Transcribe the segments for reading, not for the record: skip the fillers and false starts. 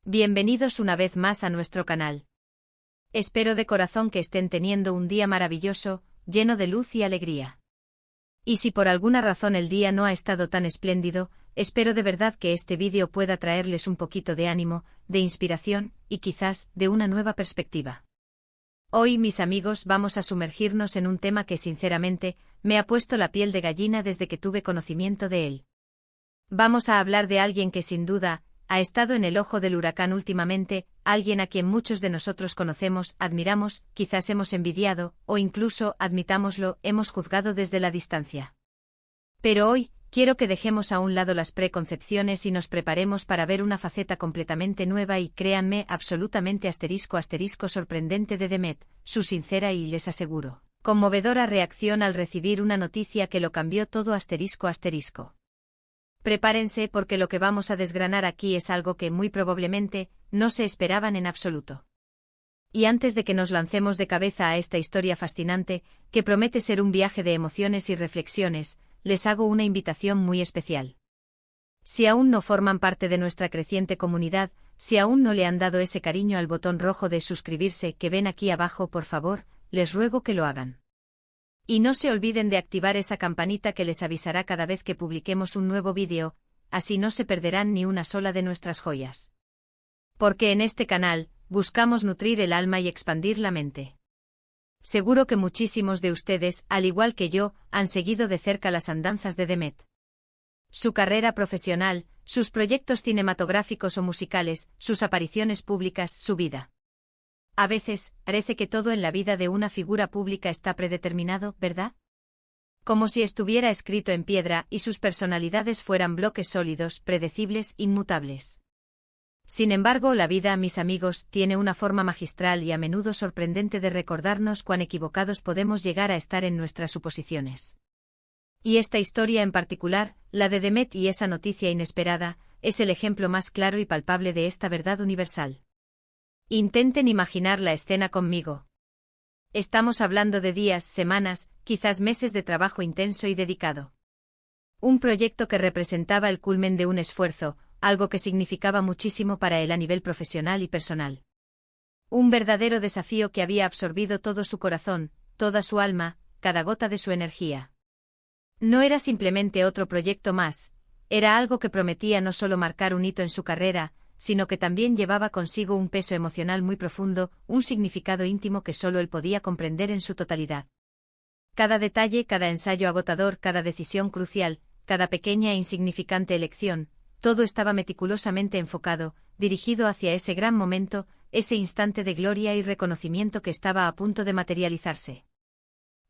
Bienvenidos una vez más a nuestro canal. Espero de corazón que estén teniendo un día maravilloso, lleno de luz y alegría. Y si por alguna razón el día no ha estado tan espléndido, espero de verdad que este vídeo pueda traerles un poquito de ánimo, de inspiración, y quizás, de una nueva perspectiva. Hoy, mis amigos, vamos a sumergirnos en un tema que sinceramente, me ha puesto la piel de gallina desde que tuve conocimiento de él. Vamos a hablar de alguien que sin duda, ha estado en el ojo del huracán últimamente, alguien a quien muchos de nosotros conocemos, admiramos, quizás hemos envidiado, o incluso, admitámoslo, hemos juzgado desde la distancia. Pero hoy, quiero que dejemos a un lado las preconcepciones y nos preparemos para ver una faceta completamente nueva y, créanme, absolutamente ** sorprendente de Demet, su sincera y, les aseguro, conmovedora reacción al recibir una noticia que lo cambió todo ***. Prepárense porque lo que vamos a desgranar aquí es algo que muy probablemente no se esperaban en absoluto. Y antes de que nos lancemos de cabeza a esta historia fascinante, que promete ser un viaje de emociones y reflexiones, les hago una invitación muy especial. Si aún no forman parte de nuestra creciente comunidad, si aún no le han dado ese cariño al botón rojo de suscribirse que ven aquí abajo, por favor, les ruego que lo hagan. Y no se olviden de activar esa campanita que les avisará cada vez que publiquemos un nuevo vídeo, así no se perderán ni una sola de nuestras joyas. Porque en este canal, buscamos nutrir el alma y expandir la mente. Seguro que muchísimos de ustedes, al igual que yo, han seguido de cerca las andanzas de Demet. Su carrera profesional, sus proyectos cinematográficos o musicales, sus apariciones públicas, su vida. A veces, parece que todo en la vida de una figura pública está predeterminado, ¿verdad? Como si estuviera escrito en piedra y sus personalidades fueran bloques sólidos, predecibles, inmutables. Sin embargo, la vida, mis amigos, tiene una forma magistral y a menudo sorprendente de recordarnos cuán equivocados podemos llegar a estar en nuestras suposiciones. Y esta historia en particular, la de Demet y esa noticia inesperada, es el ejemplo más claro y palpable de esta verdad universal. Intenten imaginar la escena conmigo. Estamos hablando de días, semanas, quizás meses de trabajo intenso y dedicado. Un proyecto que representaba el culmen de un esfuerzo, algo que significaba muchísimo para él a nivel profesional y personal. Un verdadero desafío que había absorbido todo su corazón, toda su alma, cada gota de su energía. No era simplemente otro proyecto más, era algo que prometía no solo marcar un hito en su carrera, sino que también llevaba consigo un peso emocional muy profundo, un significado íntimo que solo él podía comprender en su totalidad. Cada detalle, cada ensayo agotador, cada decisión crucial, cada pequeña e insignificante elección, todo estaba meticulosamente enfocado, dirigido hacia ese gran momento, ese instante de gloria y reconocimiento que estaba a punto de materializarse.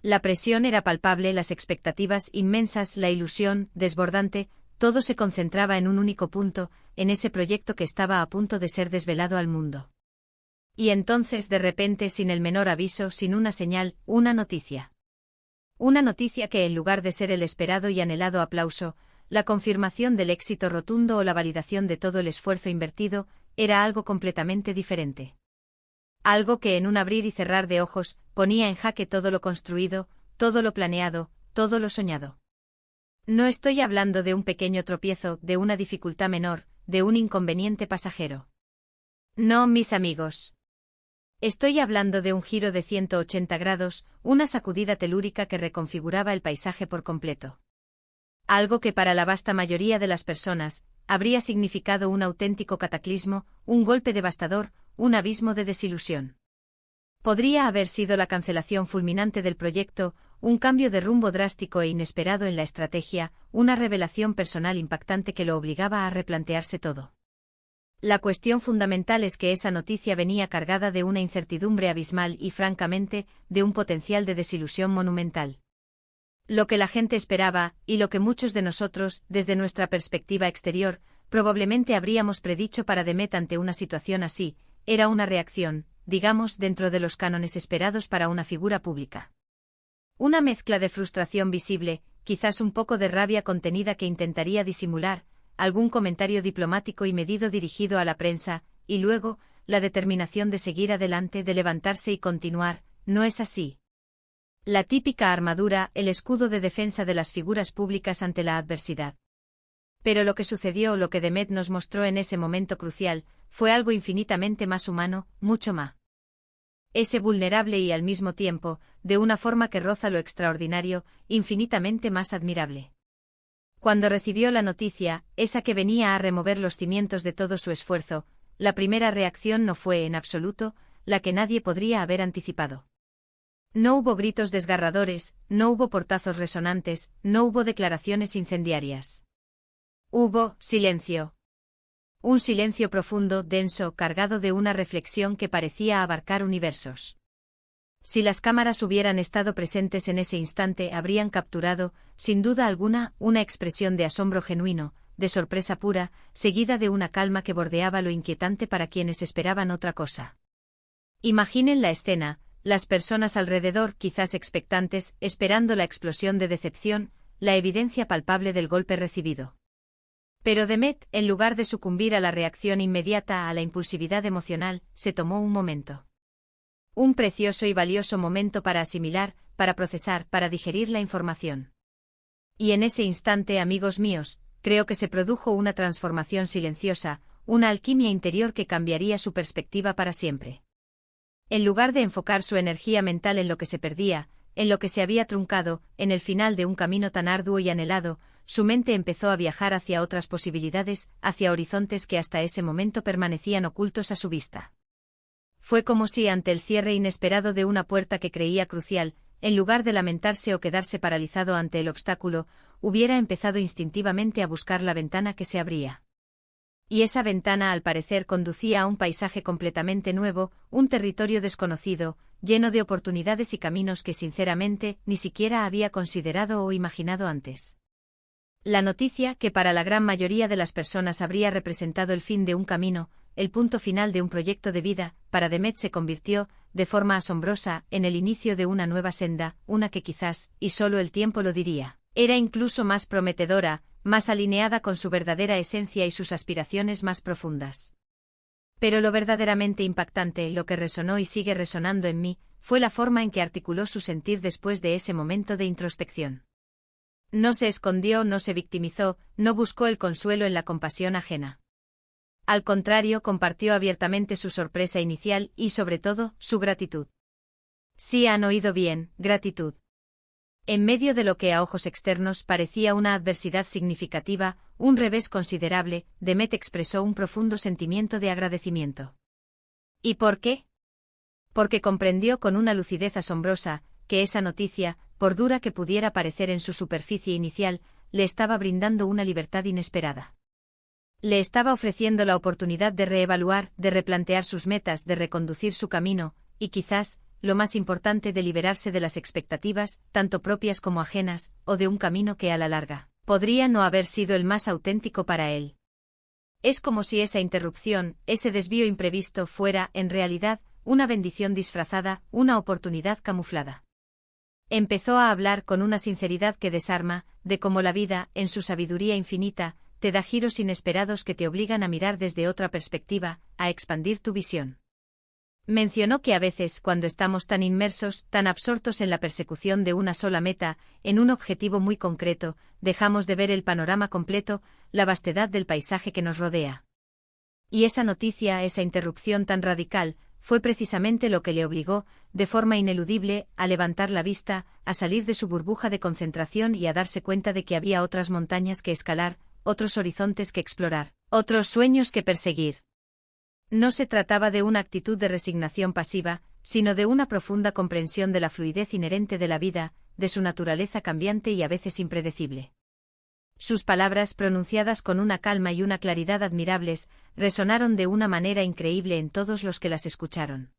La presión era palpable, las expectativas inmensas, la ilusión desbordante, todo se concentraba en un único punto, en ese proyecto que estaba a punto de ser desvelado al mundo. Y entonces, de repente, sin el menor aviso, sin una señal, una noticia. Una noticia que, en lugar de ser el esperado y anhelado aplauso, la confirmación del éxito rotundo o la validación de todo el esfuerzo invertido, era algo completamente diferente. Algo que, en un abrir y cerrar de ojos, ponía en jaque todo lo construido, todo lo planeado, todo lo soñado. No estoy hablando de un pequeño tropiezo, de una dificultad menor, de un inconveniente pasajero. No, mis amigos. Estoy hablando de un giro de 180 grados, una sacudida telúrica que reconfiguraba el paisaje por completo. Algo que para la vasta mayoría de las personas, habría significado un auténtico cataclismo, un golpe devastador, un abismo de desilusión. Podría haber sido la cancelación fulminante del proyecto, un cambio de rumbo drástico e inesperado en la estrategia, una revelación personal impactante que lo obligaba a replantearse todo. La cuestión fundamental es que esa noticia venía cargada de una incertidumbre abismal y, francamente, de un potencial de desilusión monumental. Lo que la gente esperaba, y lo que muchos de nosotros, desde nuestra perspectiva exterior, probablemente habríamos predicho para Demet ante una situación así, era una reacción, digamos, dentro de los cánones esperados para una figura pública. Una mezcla de frustración visible, quizás un poco de rabia contenida que intentaría disimular, algún comentario diplomático y medido dirigido a la prensa, y luego, la determinación de seguir adelante, de levantarse y continuar, ¿no es así? La típica armadura, el escudo de defensa de las figuras públicas ante la adversidad. Pero lo que sucedió, lo que Demet nos mostró en ese momento crucial, fue algo infinitamente más humano, mucho más. Ese vulnerable y al mismo tiempo, de una forma que roza lo extraordinario, infinitamente más admirable. Cuando recibió la noticia, esa que venía a remover los cimientos de todo su esfuerzo, la primera reacción no fue, en absoluto, la que nadie podría haber anticipado. No hubo gritos desgarradores, no hubo portazos resonantes, no hubo declaraciones incendiarias. Hubo silencio. Un silencio profundo, denso, cargado de una reflexión que parecía abarcar universos. Si las cámaras hubieran estado presentes en ese instante, habrían capturado, sin duda alguna, una expresión de asombro genuino, de sorpresa pura, seguida de una calma que bordeaba lo inquietante para quienes esperaban otra cosa. Imaginen la escena, las personas alrededor, quizás expectantes, esperando la explosión de decepción, la evidencia palpable del golpe recibido. Pero Demet, en lugar de sucumbir a la reacción inmediata, a la impulsividad emocional, se tomó un momento. Un precioso y valioso momento para asimilar, para procesar, para digerir la información. Y en ese instante, amigos míos, creo que se produjo una transformación silenciosa, una alquimia interior que cambiaría su perspectiva para siempre. En lugar de enfocar su energía mental en lo que se perdía, en lo que se había truncado, en el final de un camino tan arduo y anhelado, su mente empezó a viajar hacia otras posibilidades, hacia horizontes que hasta ese momento permanecían ocultos a su vista. Fue como si, ante el cierre inesperado de una puerta que creía crucial, en lugar de lamentarse o quedarse paralizado ante el obstáculo, hubiera empezado instintivamente a buscar la ventana que se abría. Y esa ventana, al parecer, conducía a un paisaje completamente nuevo, un territorio desconocido, lleno de oportunidades y caminos que sinceramente ni siquiera había considerado o imaginado antes. La noticia, que para la gran mayoría de las personas habría representado el fin de un camino, el punto final de un proyecto de vida, para Demet se convirtió, de forma asombrosa, en el inicio de una nueva senda, una que quizás, y solo el tiempo lo diría, era incluso más prometedora, más alineada con su verdadera esencia y sus aspiraciones más profundas. Pero lo verdaderamente impactante, lo que resonó y sigue resonando en mí, fue la forma en que articuló su sentir después de ese momento de introspección. No se escondió, no se victimizó, no buscó el consuelo en la compasión ajena. Al contrario, compartió abiertamente su sorpresa inicial y, sobre todo, su gratitud. Sí, han oído bien, gratitud. En medio de lo que a ojos externos parecía una adversidad significativa, un revés considerable, Demet expresó un profundo sentimiento de agradecimiento. ¿Y por qué? Porque comprendió con una lucidez asombrosa que esa noticia, por dura que pudiera parecer en su superficie inicial, le estaba brindando una libertad inesperada. Le estaba ofreciendo la oportunidad de reevaluar, de replantear sus metas, de reconducir su camino, y quizás, lo más importante, de liberarse de las expectativas, tanto propias como ajenas, o de un camino que a la larga podría no haber sido el más auténtico para él. Es como si esa interrupción, ese desvío imprevisto fuera, en realidad, una bendición disfrazada, una oportunidad camuflada. Empezó a hablar con una sinceridad que desarma, de cómo la vida, en su sabiduría infinita, te da giros inesperados que te obligan a mirar desde otra perspectiva, a expandir tu visión. Mencionó que a veces, cuando estamos tan inmersos, tan absortos en la persecución de una sola meta, en un objetivo muy concreto, dejamos de ver el panorama completo, la vastedad del paisaje que nos rodea. Y esa noticia, esa interrupción tan radical, fue precisamente lo que le obligó, de forma ineludible, a levantar la vista, a salir de su burbuja de concentración y a darse cuenta de que había otras montañas que escalar, otros horizontes que explorar, otros sueños que perseguir. No se trataba de una actitud de resignación pasiva, sino de una profunda comprensión de la fluidez inherente de la vida, de su naturaleza cambiante y a veces impredecible. Sus palabras, pronunciadas con una calma y una claridad admirables, resonaron de una manera increíble en todos los que las escucharon.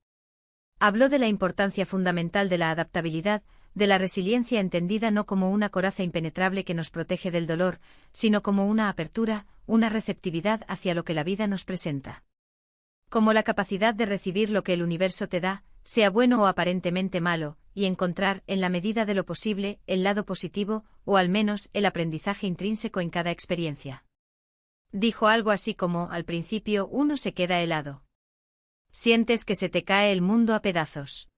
Habló de la importancia fundamental de la adaptabilidad, de la resiliencia entendida no como una coraza impenetrable que nos protege del dolor, sino como una apertura, una receptividad hacia lo que la vida nos presenta. Como la capacidad de recibir lo que el universo te da, sea bueno o aparentemente malo, y encontrar, en la medida de lo posible, el lado positivo, o al menos, el aprendizaje intrínseco en cada experiencia. Dijo algo así como, al principio uno se queda helado. Sientes que se te cae el mundo a pedazos.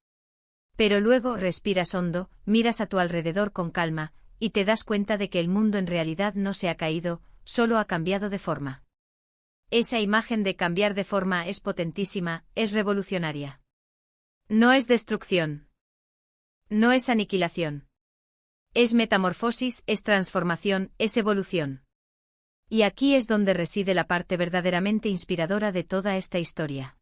Pero luego respiras hondo, miras a tu alrededor con calma, y te das cuenta de que el mundo en realidad no se ha caído, solo ha cambiado de forma. Esa imagen de cambiar de forma es potentísima, es revolucionaria. No es destrucción. No es aniquilación. Es metamorfosis, es transformación, es evolución. Y aquí es donde reside la parte verdaderamente inspiradora de toda esta historia.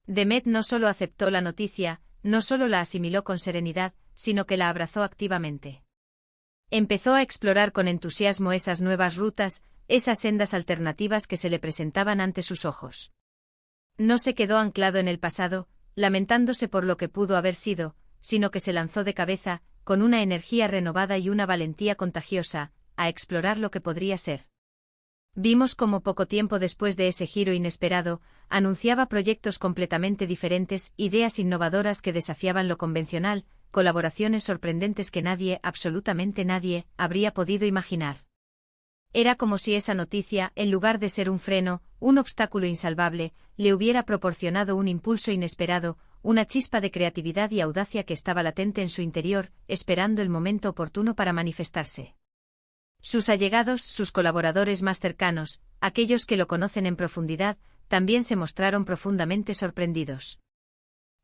Demet no solo aceptó la noticia, no solo la asimiló con serenidad, sino que la abrazó activamente. Empezó a explorar con entusiasmo esas nuevas rutas, esas sendas alternativas que se le presentaban ante sus ojos. No se quedó anclado en el pasado, lamentándose por lo que pudo haber sido, sino que se lanzó de cabeza, con una energía renovada y una valentía contagiosa, a explorar lo que podría ser. Vimos cómo poco tiempo después de ese giro inesperado, anunciaba proyectos completamente diferentes, ideas innovadoras que desafiaban lo convencional, colaboraciones sorprendentes que nadie, absolutamente nadie, habría podido imaginar. Era como si esa noticia, en lugar de ser un freno, un obstáculo insalvable, le hubiera proporcionado un impulso inesperado, una chispa de creatividad y audacia que estaba latente en su interior, esperando el momento oportuno para manifestarse. Sus allegados, sus colaboradores más cercanos, aquellos que lo conocen en profundidad, también se mostraron profundamente sorprendidos.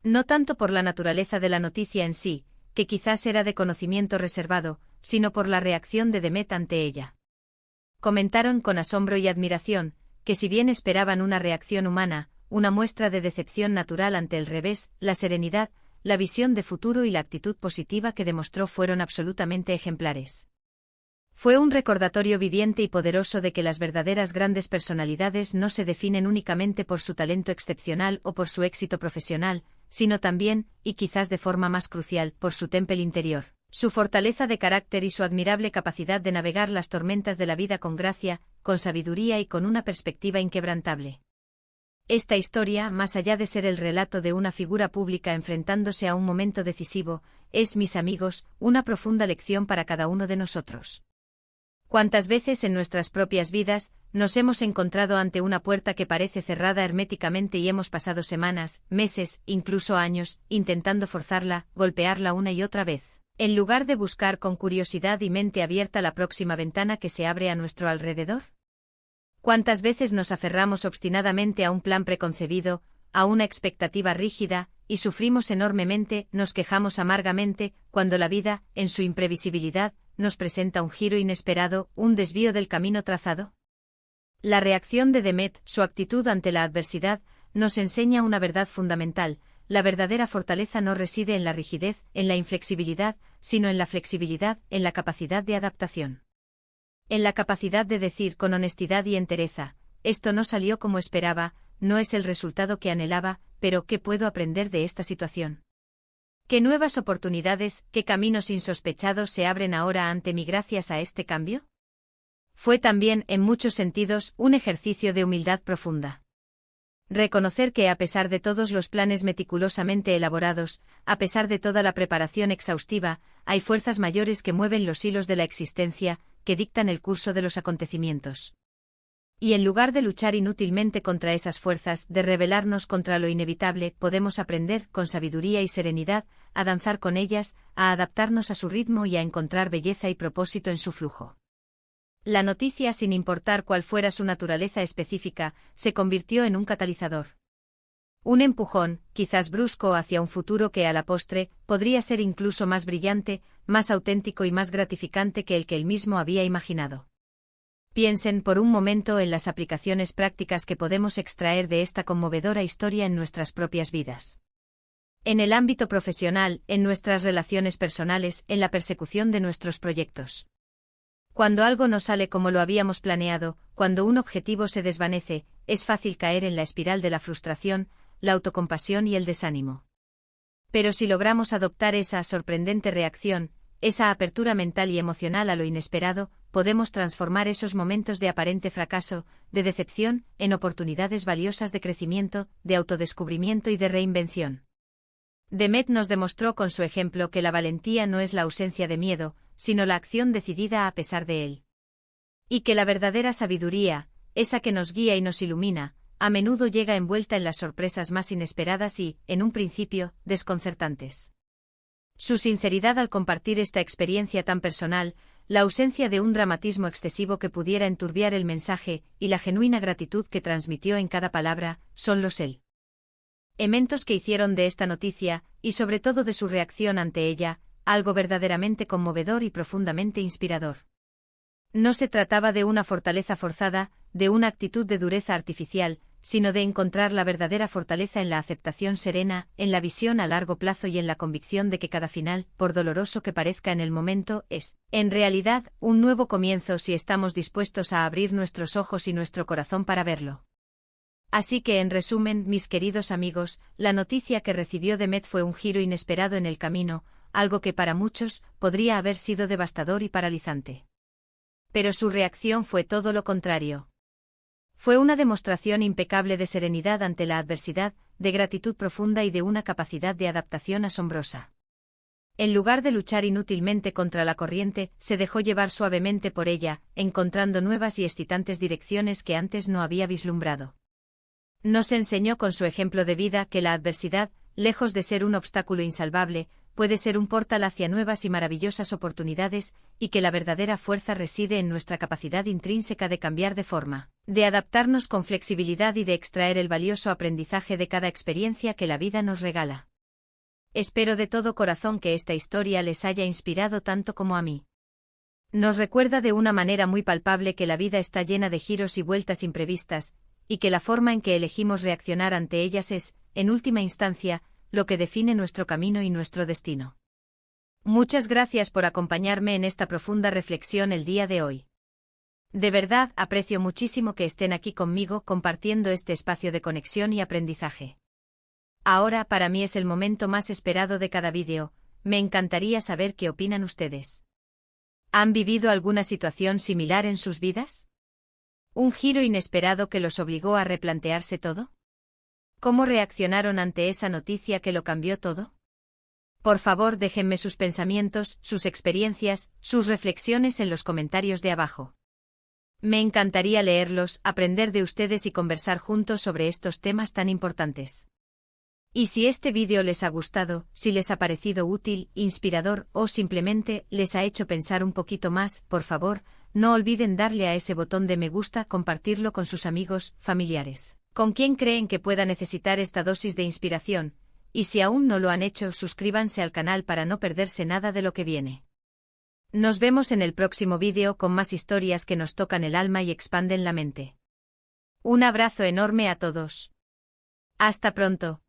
No tanto por la naturaleza de la noticia en sí, que quizás era de conocimiento reservado, sino por la reacción de Demet ante ella. Comentaron con asombro y admiración, que si bien esperaban una reacción humana, una muestra de decepción natural ante el revés, la serenidad, la visión de futuro y la actitud positiva que demostró fueron absolutamente ejemplares. Fue un recordatorio viviente y poderoso de que las verdaderas grandes personalidades no se definen únicamente por su talento excepcional o por su éxito profesional, sino también, y quizás de forma más crucial, por su temple interior, su fortaleza de carácter y su admirable capacidad de navegar las tormentas de la vida con gracia, con sabiduría y con una perspectiva inquebrantable. Esta historia, más allá de ser el relato de una figura pública enfrentándose a un momento decisivo, es, mis amigos, una profunda lección para cada uno de nosotros. ¿Cuántas veces en nuestras propias vidas nos hemos encontrado ante una puerta que parece cerrada herméticamente y hemos pasado semanas, meses, incluso años, intentando forzarla, golpearla una y otra vez, en lugar de buscar con curiosidad y mente abierta la próxima ventana que se abre a nuestro alrededor? ¿Cuántas veces nos aferramos obstinadamente a un plan preconcebido, a una expectativa rígida, y sufrimos enormemente, nos quejamos amargamente, cuando la vida, en su imprevisibilidad, nos presenta un giro inesperado, un desvío del camino trazado? La reacción de Demet, su actitud ante la adversidad, nos enseña una verdad fundamental: la verdadera fortaleza no reside en la rigidez, en la inflexibilidad, sino en la flexibilidad, en la capacidad de adaptación. En la capacidad de decir con honestidad y entereza: esto no salió como esperaba, no es el resultado que anhelaba, pero ¿qué puedo aprender de esta situación? ¿Qué nuevas oportunidades, qué caminos insospechados se abren ahora ante mí gracias a este cambio? Fue también, en muchos sentidos, un ejercicio de humildad profunda. Reconocer que a pesar de todos los planes meticulosamente elaborados, a pesar de toda la preparación exhaustiva, hay fuerzas mayores que mueven los hilos de la existencia, que dictan el curso de los acontecimientos. Y en lugar de luchar inútilmente contra esas fuerzas, de rebelarnos contra lo inevitable, podemos aprender, con sabiduría y serenidad, a danzar con ellas, a adaptarnos a su ritmo y a encontrar belleza y propósito en su flujo. La noticia, sin importar cuál fuera su naturaleza específica, se convirtió en un catalizador. Un empujón, quizás brusco, hacia un futuro que a la postre podría ser incluso más brillante, más auténtico y más gratificante que el que él mismo había imaginado. Piensen por un momento en las aplicaciones prácticas que podemos extraer de esta conmovedora historia en nuestras propias vidas. En el ámbito profesional, en nuestras relaciones personales, en la persecución de nuestros proyectos. Cuando algo no sale como lo habíamos planeado, cuando un objetivo se desvanece, es fácil caer en la espiral de la frustración, la autocompasión y el desánimo. Pero si logramos adoptar esa sorprendente reacción, esa apertura mental y emocional a lo inesperado, podemos transformar esos momentos de aparente fracaso, de decepción, en oportunidades valiosas de crecimiento, de autodescubrimiento y de reinvención. Demet nos demostró con su ejemplo que la valentía no es la ausencia de miedo, sino la acción decidida a pesar de él. Y que la verdadera sabiduría, esa que nos guía y nos ilumina, a menudo llega envuelta en las sorpresas más inesperadas y, en un principio, desconcertantes. Su sinceridad al compartir esta experiencia tan personal, la ausencia de un dramatismo excesivo que pudiera enturbiar el mensaje y la genuina gratitud que transmitió en cada palabra, son los elementos que hicieron de esta noticia, y sobre todo de su reacción ante ella, algo verdaderamente conmovedor y profundamente inspirador. No se trataba de una fortaleza forzada, de una actitud de dureza artificial, sino de encontrar la verdadera fortaleza en la aceptación serena, en la visión a largo plazo y en la convicción de que cada final, por doloroso que parezca en el momento, es, en realidad, un nuevo comienzo si estamos dispuestos a abrir nuestros ojos y nuestro corazón para verlo. Así que, en resumen, mis queridos amigos, la noticia que recibió Demet fue un giro inesperado en el camino, algo que para muchos podría haber sido devastador y paralizante. Pero su reacción fue todo lo contrario. Fue una demostración impecable de serenidad ante la adversidad, de gratitud profunda y de una capacidad de adaptación asombrosa. En lugar de luchar inútilmente contra la corriente, se dejó llevar suavemente por ella, encontrando nuevas y excitantes direcciones que antes no había vislumbrado. Nos enseñó con su ejemplo de vida que la adversidad, lejos de ser un obstáculo insalvable, puede ser un portal hacia nuevas y maravillosas oportunidades, y que la verdadera fuerza reside en nuestra capacidad intrínseca de cambiar de forma, de adaptarnos con flexibilidad y de extraer el valioso aprendizaje de cada experiencia que la vida nos regala. Espero de todo corazón que esta historia les haya inspirado tanto como a mí. Nos recuerda de una manera muy palpable que la vida está llena de giros y vueltas imprevistas, y que la forma en que elegimos reaccionar ante ellas es, en última instancia, lo que define nuestro camino y nuestro destino. Muchas gracias por acompañarme en esta profunda reflexión el día de hoy. De verdad, aprecio muchísimo que estén aquí conmigo compartiendo este espacio de conexión y aprendizaje. Ahora, para mí es el momento más esperado de cada vídeo, me encantaría saber qué opinan ustedes. ¿Han vivido alguna situación similar en sus vidas? ¿Un giro inesperado que los obligó a replantearse todo? ¿Cómo reaccionaron ante esa noticia que lo cambió todo? Por favor, déjenme sus pensamientos, sus experiencias, sus reflexiones en los comentarios de abajo. Me encantaría leerlos, aprender de ustedes y conversar juntos sobre estos temas tan importantes. Y si este vídeo les ha gustado, si les ha parecido útil, inspirador o simplemente les ha hecho pensar un poquito más, por favor, no olviden darle a ese botón de me gusta, compartirlo con sus amigos, familiares, con quien creen que pueda necesitar esta dosis de inspiración, y si aún no lo han hecho, suscríbanse al canal para no perderse nada de lo que viene. Nos vemos en el próximo vídeo con más historias que nos tocan el alma y expanden la mente. Un abrazo enorme a todos. Hasta pronto.